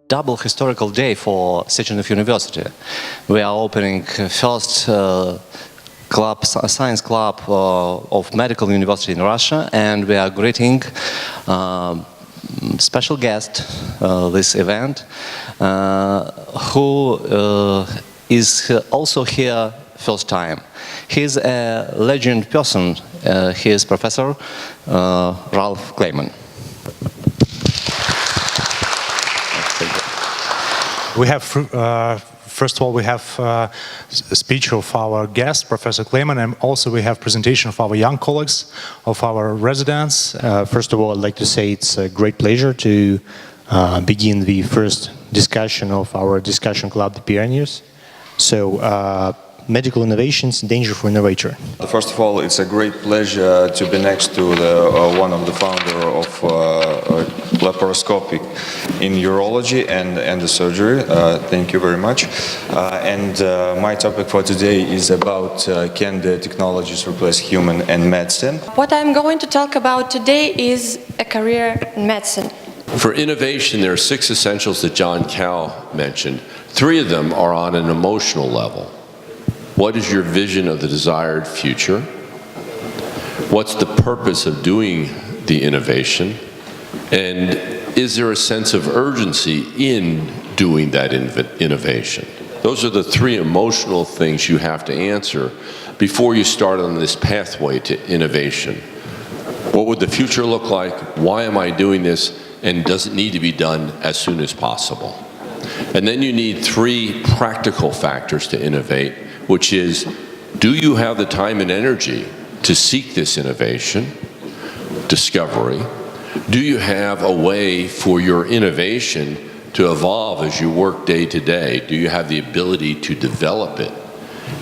double historical day for Sechenov University. We are opening first science club of medical university in Russia, and we are greeting special guest this event, who is also here first time. He is a legend person. He is Professor Ralph Kleiman. We have, first of all, we have a speech of our guest, Professor Kleiman, and also we have presentation of our young colleagues, of our residents. First of all, I'd like to say it's a great pleasure to begin the first discussion of our discussion club, the Pioneers. So, medical innovations, danger for innovator. First of all, it's a great pleasure to be next to one of the founder of laparoscopic in urology and the surgery. Thank you very much. And my topic for today is about can the technologies replace human and medicine? What I'm going to talk about today is a career in medicine. For innovation, there are 6 essentials that John Cao mentioned. 3 of them are on an emotional level. What is your vision of the desired future? What's the purpose of doing the innovation? And is there a sense of urgency in doing that innovation? Those are the 3 emotional things you have to answer before you start on this pathway to innovation. What would the future look like? Why am I doing this? And does it need to be done as soon as possible? And then you need 3 practical factors to innovate, which is, do you have the time and energy to seek this innovation, discovery? Do you have a way for your innovation to evolve as you work day to day? Do you have the ability to develop it?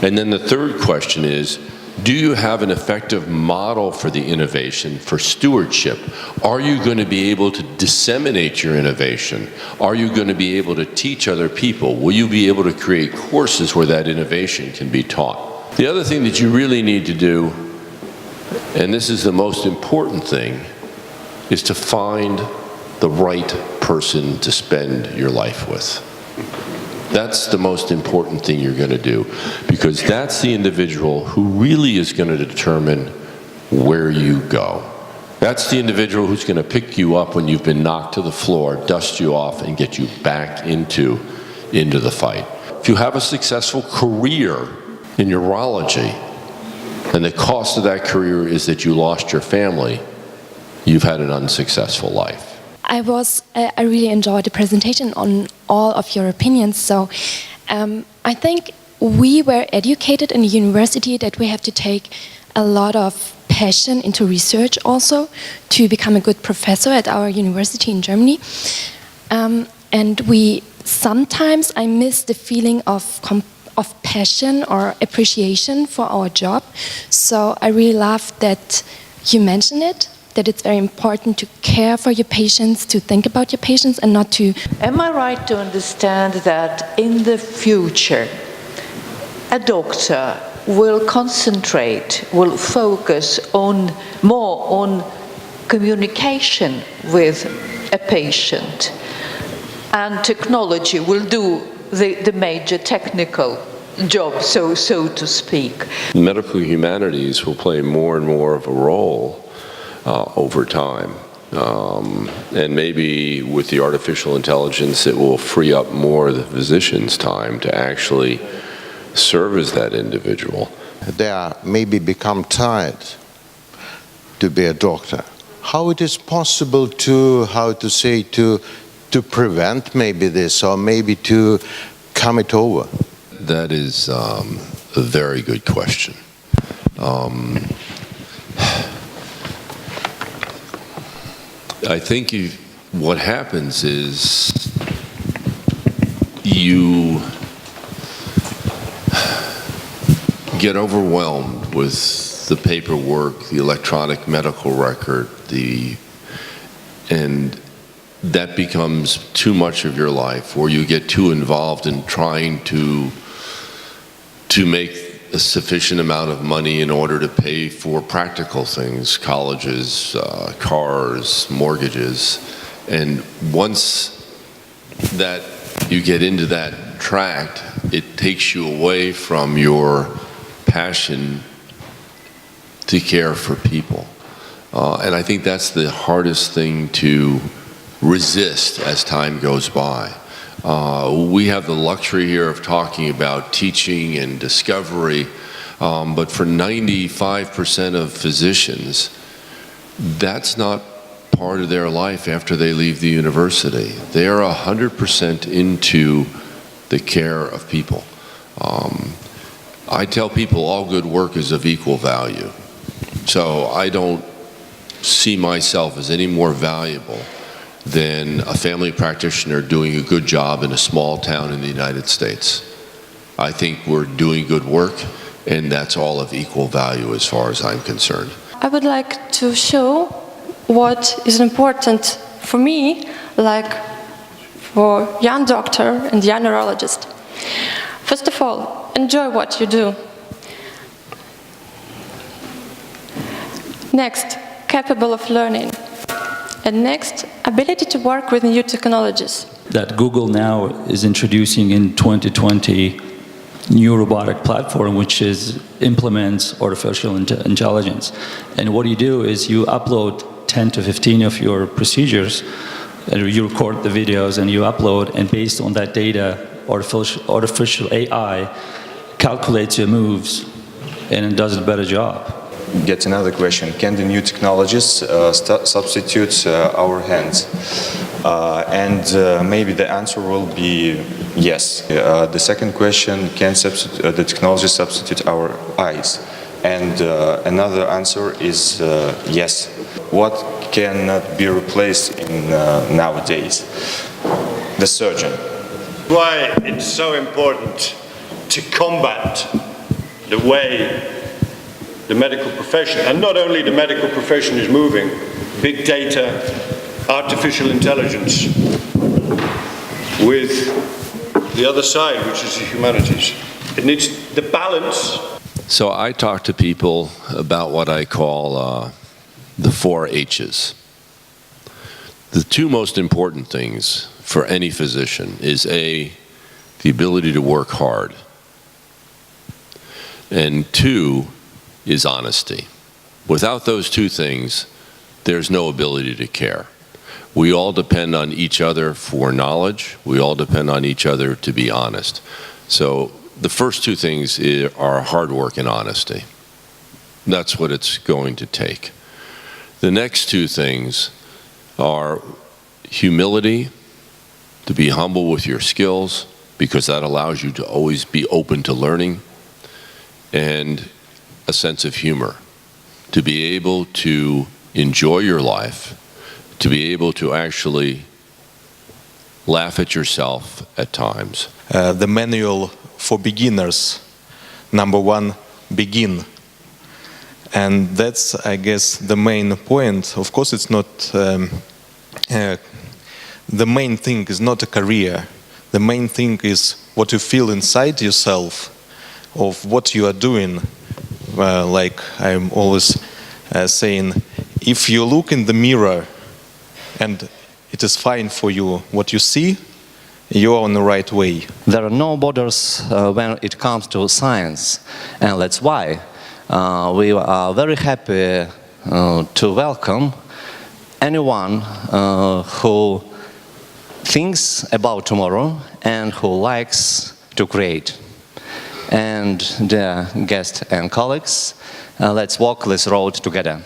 And then the third question is, do you have an effective model for the innovation, for stewardship? Are you going to be able to disseminate your innovation? Are you going to be able to teach other people? Will you be able to create courses where that innovation can be taught? The other thing that you really need to do, and this is the most important thing, is to find the right person to spend your life with. That's the most important thing you're going to do, because that's the individual who really is going to determine where you go. That's the individual who's going to pick you up when you've been knocked to the floor, dust you off, and get you back into the fight. If you have a successful career in urology, and the cost of that career is that you lost your family, you've had an unsuccessful life. I really enjoyed the presentation on all of your opinions. So I think we were educated in the university that we have to take a lot of passion into research also to become a good professor at our university in Germany. And sometimes I miss the feeling of passion or appreciation for our job. So I really love that you mentioned it, that it's very important to care for your patients, to think about your patients, and not to... Am I right to understand that in the future, a doctor will concentrate, will focus more on communication with a patient, and technology will do the major technical job, so to speak? Medical humanities will play more and more of a role over time. And maybe with the artificial intelligence, it will free up more of the physician's time to actually serve as that individual. They are maybe become tired to be a doctor. How it is possible to, to prevent maybe this, or maybe to come it over? That is a very good question. I think what happens is you get overwhelmed with the paperwork, the electronic medical record, and that becomes too much of your life, or you get too involved in trying to make a sufficient amount of money in order to pay for practical things, colleges, cars, mortgages. And once that you get into that tract, it takes you away from your passion to care for people. And I think that's the hardest thing to resist as time goes by. We have the luxury here of talking about teaching and discovery, but for 95% of physicians, that's not part of their life after they leave the university. They are 100% into the care of people. I tell people all good work is of equal value. So I don't see myself as any more valuable than a family practitioner doing a good job in a small town in the United States. I think we're doing good work, and that's all of equal value as far as I'm concerned. I would like to show what is important for me, like for young doctor and young neurologist. First of all, enjoy what you do. Next, capable of learning. And next, ability to work with new technologies. That Google now is introducing in 2020 new robotic platform which implements artificial intelligence. And what you do is you upload 10 to 15 of your procedures, and you record the videos and you upload, and based on that data, artificial AI calculates your moves and it does a better job. Get another question. Can the new technologies substitute our hands? Maybe the answer will be yes. The second question, can the technology substitute our eyes? And another answer is yes. What cannot be replaced in nowadays? The surgeon. Why it's so important to combat the way the medical profession, and not only the medical profession is moving, big data, artificial intelligence, with the other side, which is the humanities. It needs the balance. So I talk to people about what I call the 4 H's. The 2 most important things for any physician is A, the ability to work hard, and 2, is honesty. Without those 2 things, there's no ability to care. We all depend on each other for knowledge. We all depend on each other to be honest. So the first 2 things are hard work and honesty. That's what it's going to take. The next 2 things are humility, to be humble with your skills, because that allows you to always be open to learning, and a sense of humor, to be able to enjoy your life, to be able to actually laugh at yourself at times. The manual for beginners, number 1, begin. And that's, I guess, the main point. Of course, it's not, the main thing is not a career. The main thing is what you feel inside yourself of what you are doing. Like I'm always saying, if you look in the mirror and it is fine for you what you see, you are on the right way. There are no borders when it comes to science, and that's why we are very happy to welcome anyone who thinks about tomorrow and who likes to create. And dear guests and colleagues, let's walk this road together.